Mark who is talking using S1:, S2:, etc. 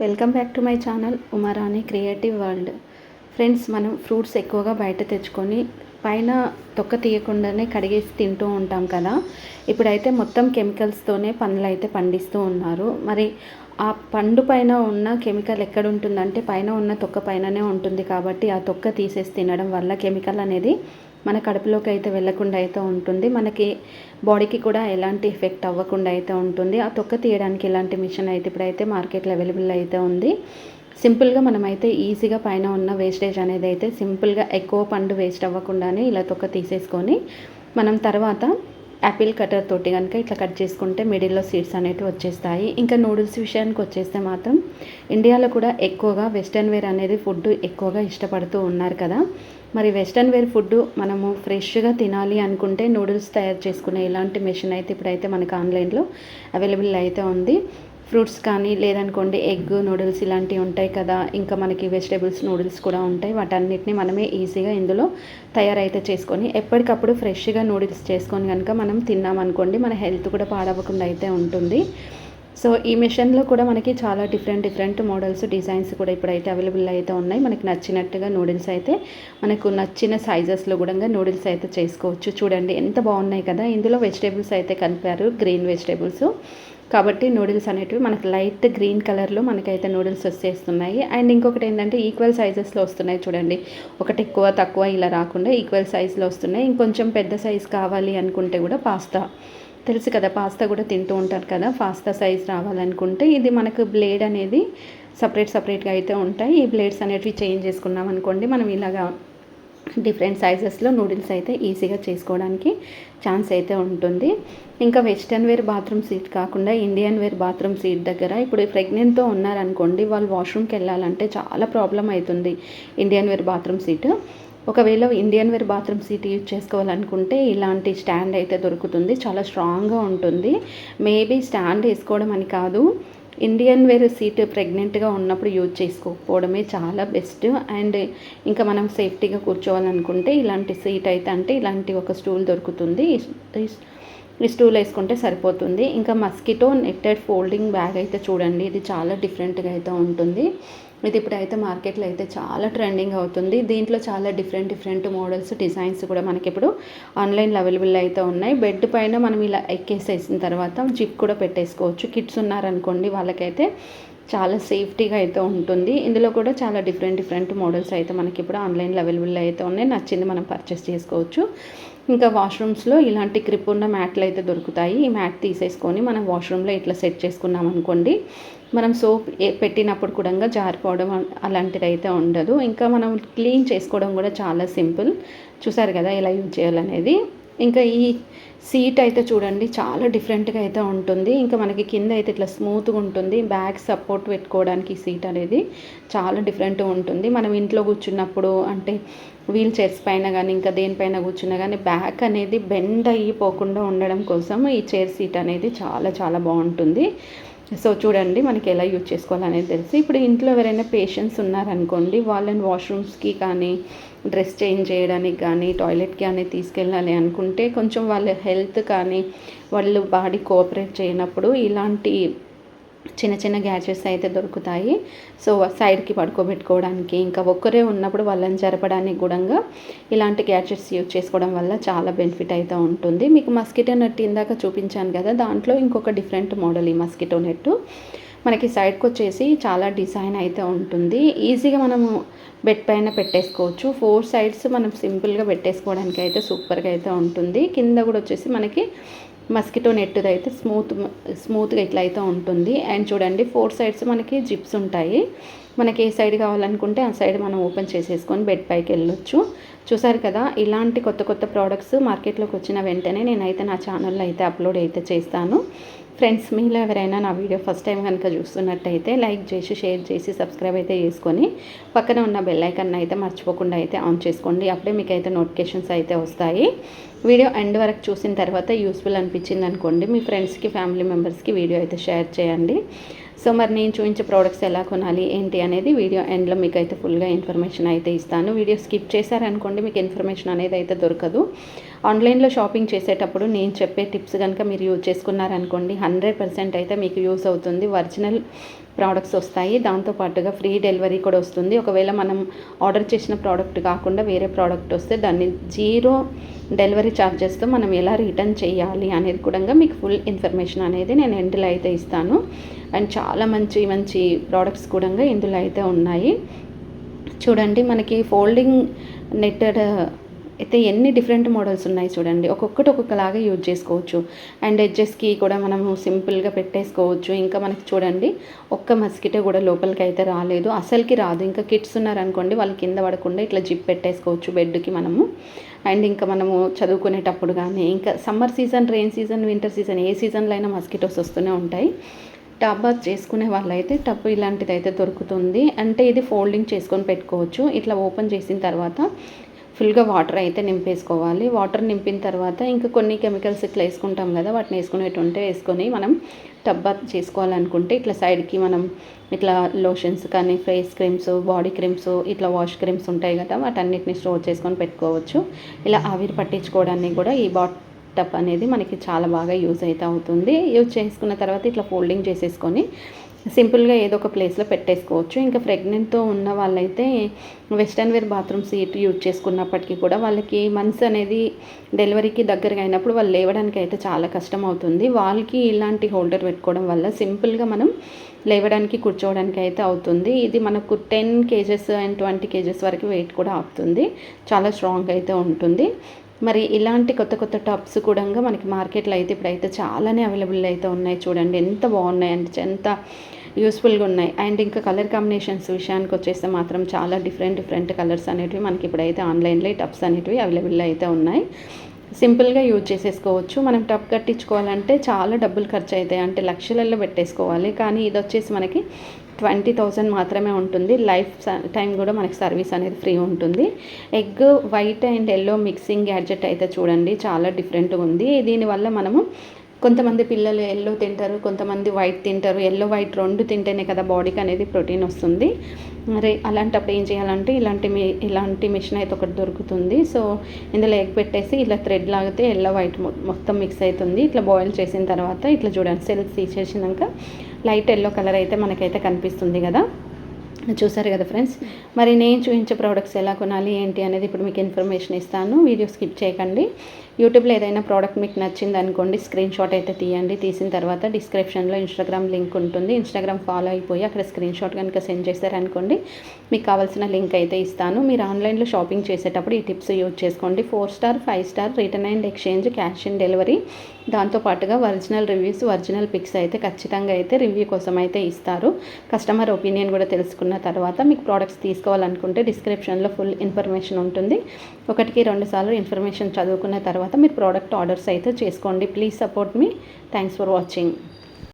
S1: Welcome back to my channel Uma Rani creative world. Friends, మనం fruits ఎక్కువగా బయట తెచ్చుకొని పైన తొక్క తీయకుండానే కడిగేసి తింటూ ఉంటాం కదా. ఇప్పుడైతే మొత్తం కెమికల్స్తోనే పండ్లు అయితే పండిస్తూ ఉన్నారు. మరి ఆ పండు పైన ఉన్న కెమికల్ ఎక్కడ ఉంటుందంటే పైన ఉన్న తొక్క పైననే ఉంటుంది. కాబట్టి ఆ తొక్క తీసేసి తినడం వల్ల కెమికల్ అనేది మన కడుపులోకి అయితే వెళ్ళకుండా అయితే ఉంటుంది. మనకి బాడీకి కూడా ఎలాంటి ఎఫెక్ట్ అవ్వకుండా అయితే ఉంటుంది. ఆ తొక్క తీయడానికి ఇలాంటి మిషన్ అయితే ఇప్పుడైతే మార్కెట్లో అవైలబుల్ అయితే ఉంది. సింపుల్గా మనమైతే ఈజీగా పైన ఉన్న వేస్టేజ్ అనేది అయితే సింపుల్గా ఎక్కువ పండు వేస్ట్ అవ్వకుండానే ఇలా తొక్క తీసేసుకొని మనం తర్వాత యాపిల్ కటర్ తోటి కనుక ఇట్లా కట్ చేసుకుంటే మిడిల్లో సీడ్స్ అనేవి వచ్చేస్తాయి. ఇంకా నూడిల్స్ విషయానికి వచ్చేస్తే మాత్రం ఇండియాలో కూడా ఎక్కువగా వెస్ట్రన్ వేర్ అనేది ఫుడ్ ఎక్కువగా ఇష్టపడుతూ ఉన్నారు కదా. మరి వెస్ట్రన్ వేర్ ఫుడ్ మనము ఫ్రెష్గా తినాలి అనుకుంటే నూడిల్స్ తయారు చేసుకునే ఇలాంటి మెషిన్ అయితే ఇప్పుడైతే మనకు ఆన్లైన్లో అవైలబుల్ అయితే ఉంది. ఫ్రూట్స్ కానీ లేదనుకోండి ఎగ్ నూడిల్స్ ఇలాంటివి ఉంటాయి కదా. ఇంకా మనకి వెజిటేబుల్స్ నూడిల్స్ కూడా ఉంటాయి. వాటన్నిటిని మనమే ఈజీగా ఇందులో తయారైతే చేసుకొని ఎప్పటికప్పుడు ఫ్రెష్గా నూడిల్స్ చేసుకొని కనుక మనం తిన్నామనుకోండి మన హెల్త్ కూడా పాడవకుండా అయితే ఉంటుంది. సో ఈ మిషన్లో కూడా మనకి చాలా డిఫరెంట్ మోడల్స్ డిజైన్స్ కూడా ఇప్పుడైతే అవైలబుల్ అయితే ఉన్నాయి. మనకి నచ్చినట్టుగా నూడిల్స్ అయితే మనకు నచ్చిన సైజెస్లో కూడా నూడిల్స్ అయితే చేసుకోవచ్చు. చూడండి ఎంత బాగున్నాయి కదా. ఇందులో వెజిటేబుల్స్ అయితే కలిపారు, గ్రీన్ వెజిటేబుల్స్ కాబట్టి నూడిల్స్ అనేటివి మనకు లైట్ గ్రీన్ కలర్లో మనకైతే నూడిల్స్ వచ్చేస్తున్నాయి. అండ్ ఇంకొకటి ఏంటంటే ఈక్వల్ సైజెస్లో వస్తున్నాయి. చూడండి, ఒకటి ఎక్కువ తక్కువ ఇలా రాకుండా ఈక్వల్ సైజులో వస్తున్నాయి. ఇంకొంచెం పెద్ద సైజు కావాలి అనుకుంటే కూడా పాస్తా తెలుసు కదా, పాస్తా కూడా తింటూ ఉంటారు కదా. పాస్తా సైజ్ రావాలనుకుంటే ఇది మనకు బ్లేడ్ అనేది సపరేట్గా అయితే ఉంటాయి. ఈ బ్లేడ్స్ అనేటివి చేంజ్ చేసుకున్నాం అనుకోండి మనం ఇలాగా డిఫరెంట్ సైజెస్లో నూడిల్స్ అయితే ఈజీగా చేసుకోవడానికి ఛాన్స్ అయితే ఉంటుంది. ఇంకా వెస్ట్రన్ వేర్ బాత్రూమ్ సీట్ కాకుండా ఇండియన్ వేర్ బాత్రూమ్ సీట్ దగ్గర ఇప్పుడు ప్రెగ్నెంట్తో ఉన్నారనుకోండి, వాళ్ళు వాష్రూమ్కి వెళ్ళాలంటే చాలా ప్రాబ్లం అవుతుంది ఇండియన్ వేర్ బాత్రూమ్ సీట్. ఒకవేళ Indian where bathroom seat use చేసుకోవాలనుకుంటే ఇలాంటి స్టాండ్ అయితే దొరుకుతుంది. చాలా స్ట్రాంగ్గా ఉంటుంది. మేబీ స్టాండ్ వేసుకోవడం అని కాదు, ఇండియన్ వేర్ సీట్ ప్రెగ్నెంట్గా ఉన్నప్పుడు యూజ్ చేసుకోకపోవడమే చాలా బెస్ట్. అండ్ ఇంకా మనం సేఫ్టీగా కూర్చోవాలనుకుంటే ఇలాంటి సీట్ అయితే అంటే ఇలాంటి ఒక స్టూల్ దొరుకుతుంది. ఈ స్టూల్ వేసుకుంటే సరిపోతుంది. ఇంకా మస్కిటో నెట్టెడ్ ఫోల్డింగ్ బ్యాగ్ అయితే చూడండి, ఇది చాలా డిఫరెంట్గా అయితే ఉంటుంది. ఇది ఇప్పుడైతే మార్కెట్లో అయితే చాలా ట్రెండింగ్ అవుతుంది. దీంట్లో చాలా డిఫరెంట్ మోడల్స్ డిజైన్స్ కూడా మనకి ఇప్పుడు ఆన్లైన్లో అవైలబుల్ అయితే ఉన్నాయి. బెడ్ పైన మనం ఇలా ఎక్కేసేసిన తర్వాత జిప్ కూడా పెట్టేసుకోవచ్చు. కిడ్స్ ఉన్నారనుకోండి వాళ్ళకైతే చాలా సేఫ్టీగా అయితే ఉంటుంది. ఇందులో కూడా చాలా డిఫరెంట్ మోడల్స్ అయితే మనకి ఇప్పుడు ఆన్లైన్లో అవైలబుల్ అయితే ఉన్నాయి. నచ్చింది మనం పర్చేస్ చేసుకోవచ్చు. ఇంకా వాష్రూమ్స్లో ఇలాంటి గ్రిప్ ఉన్న మ్యాట్లు అయితే దొరుకుతాయి. ఈ మ్యాట్ తీసేసుకొని మనం వాష్రూమ్లో ఇట్లా సెట్ చేసుకున్నాం అనుకోండి, మనం సోప్ పెట్టినప్పుడు కూడా జారిపోవడం అలాంటిది అయితే ఉండదు. ఇంకా మనం క్లీన్ చేసుకోవడం కూడా చాలా సింపుల్. చూసారు కదా ఎలా యూజ్ చేయాలనేది. ఇంకా ఈ సీట్ అయితే చూడండి చాలా డిఫరెంట్గా అయితే ఉంటుంది. ఇంకా మనకి కింద అయితే ఇట్లా స్మూత్గా ఉంటుంది. బ్యాక్ సపోర్ట్ పెట్టుకోవడానికి సీట్ అనేది చాలా డిఫరెంట్గా ఉంటుంది. మనం ఇంట్లో కూర్చున్నప్పుడు అంటే వీల్ చైర్స్ పైన కానీ ఇంకా దేనిపైన కూర్చున్నా కానీ బ్యాక్ అనేది బెండ్ అయిపోకుండా ఉండడం కోసం ఈ చైర్ సీట్ అనేది చాలా బాగుంటుంది. సో చూడండి మనకి ఎలా యూజ్ చేసుకోవాలనేది తెలిసి. ఇప్పుడు ఇంట్లో ఎవరైనా పేషెంట్స్ ఉన్నారనుకోండి, వాళ్ళని వాష్రూమ్స్కి కానీ డ్రెస్ చేంజ్ చేయడానికి కానీ టాయిలెట్కి కానీ తీసుకెళ్ళాలి అనుకుంటే కొంచెం వాళ్ళ హెల్త్ కానీ వాళ్ళు బాడీ కోఆపరేట్ చేయనప్పుడు ఇలాంటి చిన్న గ్యాడ్జెట్స్ అయితే దొరుకుతాయి. సో సైడ్కి పడుకోబెట్టుకోవడానికి ఇంకా ఒక్కరే ఉన్నప్పుడు వాళ్ళని జరపడానికి కూడా ఇలాంటి గ్యాడ్జెట్స్ యూజ్ చేసుకోవడం వల్ల చాలా బెనిఫిట్ అయితే ఉంటుంది. మీకు మస్కిటో నెట్ ఇందాక చూపించాను కదా, దాంట్లో ఇంకొక డిఫరెంట్ మోడల్ ఈ మస్కిటో నెట్ మనకి సైడ్కి వచ్చేసి చాలా డిజైన్ అయితే ఉంటుంది. ఈజీగా మనము బెడ్ పైన పెట్టేసుకోవచ్చు. 4 సైడ్స్ మనం సింపుల్గా పెట్టేసుకోవడానికి అయితే సూపర్గా అయితే ఉంటుంది. కింద కూడా వచ్చేసి మనకి మస్కిటో నెట్ అయితే స్మూత్గా ఇట్లా అయితే ఉంటుంది. అండ్ చూడండి 4 సైడ్స్ మనకి జిప్స్ ఉంటాయి. మనకి ఏ సైడ్ కావాలనుకుంటే ఆ సైడ్ మనం ఓపెన్ చేసేసుకొని బెడ్ పైకి వెళ్ళొచ్చు. చూసారు కదా, ఇలాంటి కొత్త ప్రోడక్ట్స్ మార్కెట్లోకి వచ్చిన వెంటనే నేనైతే నా ఛానల్లో అయితే అప్లోడ్ అయితే చేస్తాను. ఫ్రెండ్స్, మీలో ఎవరైనా నా వీడియో ఫస్ట్ టైం కనుక చూస్తున్నట్టయితే లైక్ చేసి షేర్ చేసి సబ్స్క్రైబ్ అయితే చేసుకొని పక్కన ఉన్న బెల్ ఐకాన్ అయితే మర్చిపోకుండా అయితే ఆన్ చేసుకోండి. అప్పుడే మీకు అయితే నోటిఫికేషన్స్ అయితే వస్తాయి. వీడియో ఎండ్ వరకు చూసిన తర్వాత యూస్ఫుల్ అనిపించింది అనుకోండి మీ ఫ్రెండ్స్కి ఫ్యామిలీ మెంబర్స్కి వీడియో అయితే షేర్ చేయండి. సో మరి నేను చూపించే ప్రోడక్ట్స్ ఎలా కొనాలి ఏంటి అనేది వీడియో ఎండ్లో మీకు అయితే ఫుల్గా ఇన్ఫర్మేషన్ అయితే ఇస్తాను. వీడియో స్కిప్ చేశారనుకోండి మీకు ఇన్ఫర్మేషన్ అనేది అయితే దొరకదు. ఆన్లైన్లో షాపింగ్ చేసేటప్పుడు నేను చెప్పే టిప్స్ కనుక మీరు యూజ్ చేసుకున్నారనుకోండి 100% అయితే మీకు యూస్ అవుతుంది. ఒరిజినల్ ప్రోడక్ట్స్ వస్తాయి, దాంతోపాటుగా ఫ్రీ డెలివరీ కూడా వస్తుంది. ఒకవేళ మనం ఆర్డర్ చేసిన ప్రోడక్ట్ కాకుండా వేరే ప్రోడక్ట్ వస్తే దాన్ని 0 డెలివరీ ఛార్జెస్తో మనం ఎలా రిటర్న్ చేయాలి అనేది కూడా మీకు ఫుల్ ఇన్ఫర్మేషన్ అనేది నేను ఎండ్లో అయితే ఇస్తాను. అండ్ చాలా మంచి మంచి ప్రోడక్ట్స్ కూడా ఇందులో అయితే ఉన్నాయి. చూడండి, మనకి ఫోల్డింగ్ నెట్టెడ్ అయితే ఎన్ని డిఫరెంట్ మోడల్స్ ఉన్నాయి చూడండి. ఒక్కొక్కటి ఒక్కొక్కలాగా యూజ్ చేసుకోవచ్చు. అండ్ ఎడ్జెస్కి కూడా మనము సింపుల్గా పెట్టేసుకోవచ్చు. ఇంకా మనకి చూడండి, ఒక్క మస్కిటో కూడా లోపలికి అయితే రాలేదు, అసలుకి రాదు. ఇంకా కిడ్స్ ఉన్నారనుకోండి, వాళ్ళు కింద పడకుండా ఇట్లా జిప్ పెట్టేసుకోవచ్చు బెడ్కి మనము. అండ్ ఇంకా మనము చదువుకునేటప్పుడు కానీ, ఇంకా summer season, rain season, winter season, ఏ సీజన్లో అయినా మస్కిటోస్ వస్తూనే ఉంటాయి. టబ్ బాత్ చేసుకునే వాళ్ళైతే టబ్ ఇలాంటిది అయితే దొరుకుతుంది. అంటే ఇది ఫోల్డింగ్ చేసుకొని పెట్టుకోవచ్చు. ఇట్లా ఓపెన్ చేసిన తర్వాత ఫుల్గా వాటర్ అయితే నింపేసుకోవాలి. వాటర్ నింపిన తర్వాత ఇంకా కొన్ని కెమికల్స్ ఇట్లా వేసుకుంటాం కదా, వాటిని వేసుకునేటుంటే వేసుకొని మనం టబ్ బాత్ చేసుకోవాలనుకుంటే ఇట్లా సైడ్కి మనం ఇట్లా లోషన్స్ కానీ, ఫేస్ క్రీమ్స్, బాడీ క్రీమ్స్, ఇట్లా వాష్ క్రీమ్స్ ఉంటాయి కదా, వాటన్నిటిని స్టోర్ చేసుకొని పెట్టుకోవచ్చు. ఇలా ఆవిరి పట్టించుకోవడానికి కూడా ఈ టబ్ అనేది మనకి చాలా బాగా యూజ్ అయితే అవుతుంది. యూజ్ చేసుకున్న తర్వాత ఇట్లా ఫోల్డింగ్ చేసేసుకొని సింపుల్గా ఏదో ఒక ప్లేస్లో పెట్టేసుకోవచ్చు. ఇంకా ప్రెగ్నెంట్తో ఉన్న వాళ్ళైతే western wear bathroom seat use చేసుకున్నప్పటికీ కూడా వాళ్ళకి మంత్స్ అనేది డెలివరీకి దగ్గరగా అయినప్పుడు వాళ్ళు లేవడానికి అయితే చాలా కష్టం అవుతుంది. వాళ్ళకి ఇలాంటి హోల్డర్ పెట్టుకోవడం వల్ల సింపుల్గా మనం లేవడానికి, కూర్చోవడానికి అయితే అవుతుంది. ఇది మనకు 10 kgs అండ్ 20 kgs వరకు వెయిట్ కూడా ఆపుతుంది. చాలా స్ట్రాంగ్ అయితే ఉంటుంది. మరి ఇలాంటి కొత్త కొత్త టబ్స్ కూడా మనకి మార్కెట్లో అయితే ఇప్పుడైతే చాలానే అవైలబుల్ అయితే ఉన్నాయి. చూడండి ఎంత బాగున్నాయి అంటే, ఎంత యూస్ఫుల్గా ఉన్నాయి. అండ్ ఇంకా కలర్ కాంబినేషన్స్ విషయానికి వచ్చేస్తే మాత్రం చాలా డిఫరెంట్ కలర్స్ అనేటివి మనకి ఇప్పుడైతే ఆన్లైన్లో ఈ టబ్స్ అనేటివి అవైలబుల్ అయితే ఉన్నాయి. సింపుల్గా యూజ్ చేసేసుకోవచ్చు. మనం టబ్ కట్టించుకోవాలంటే చాలా డబ్బులు ఖర్చు అవుతాయి, అంటే లక్షలలో పెట్టేసుకోవాలి. కానీ ఇది వచ్చేసి మనకి 20,000 మాత్రమే ఉంటుంది. లైఫ్ టైం కూడా మనకి సర్వీస్ అనేది ఫ్రీ ఉంటుంది. Egg white and yellow mixing gadget అయితే చూడండి చాలా డిఫరెంట్గా ఉంది. దీనివల్ల మనము కొంతమంది పిల్లలు ఎల్లో తింటారు, కొంతమంది వైట్ తింటారు. ఎల్లో వైట్ 2 తింటేనే కదా బాడీకి అనేది ప్రోటీన్ వస్తుంది. మరి అలాంటప్పుడు ఏం చేయాలంటే ఇలాంటి మిషన్ అయితే ఒకటి దొరుకుతుంది. సో ఇందులో ఎగ్ పెట్టేసి ఇట్లా థ్రెడ్ లాగితే ఎల్లో వైట్ మొత్తం మిక్స్ అవుతుంది. ఇట్లా బాయిల్ చేసిన తర్వాత ఇట్లా చూడండి, సెల్స్ తీసేసినాక లైట్ ఎల్లో కలర్ అయితే మనకైతే కనిపిస్తుంది కదా. చూసారు కదా ఫ్రెండ్స్. మరి నేను చూపించే ప్రోడక్ట్స్ ఎలా కొనాలి ఏంటి అనేది ఇప్పుడు మీకు ఇన్ఫర్మేషన్ ఇస్తాను. వీడియో స్కిప్ చేయకండి. యూట్యూబ్లో ఏదైనా ప్రోడక్ట్ మీకు నచ్చింది అనుకోండి, స్క్రీన్ షాట్ అయితే తీయండి. తీసిన తర్వాత డిస్క్రిప్షన్లో ఇన్స్టాగ్రామ్ లింక్ ఉంటుంది. ఇన్స్టాగ్రామ్ ఫాలో అయిపోయి అక్కడ స్క్రీన్ షాట్ కనుక సెండ్ చేశారనుకోండి, మీకు కావాల్సిన లింక్ అయితే ఇస్తాను. మీరు ఆన్లైన్లో షాపింగ్ చేసేటప్పుడు ఈ టిప్స్ యూజ్ చేసుకోండి. 4 star 5 star return and exchange, cash on delivery, దాంతోపాటుగా ఒరిజినల్ రివ్యూస్, ఒరిజినల్ పిక్స్ అయితే ఖచ్చితంగా అయితే రివ్యూ కోసం అయితే ఇస్తారు. కస్టమర్ ఒపీనియన్ కూడా తెలుసుకున్న తర్వాత మీకు ప్రోడక్ట్స్ తీసుకోవాలనుకుంటే డిస్క్రిప్షన్లో ఫుల్ ఇన్ఫర్మేషన్ ఉంటుంది. 1కి 2 సార్లు ఇన్ఫర్మేషన్ చదువుకున్న తర్వాత మీరు ప్రోడక్ట్ ఆర్డర్స్ అయితే చేసుకోండి. Please support me. Thanks for watching.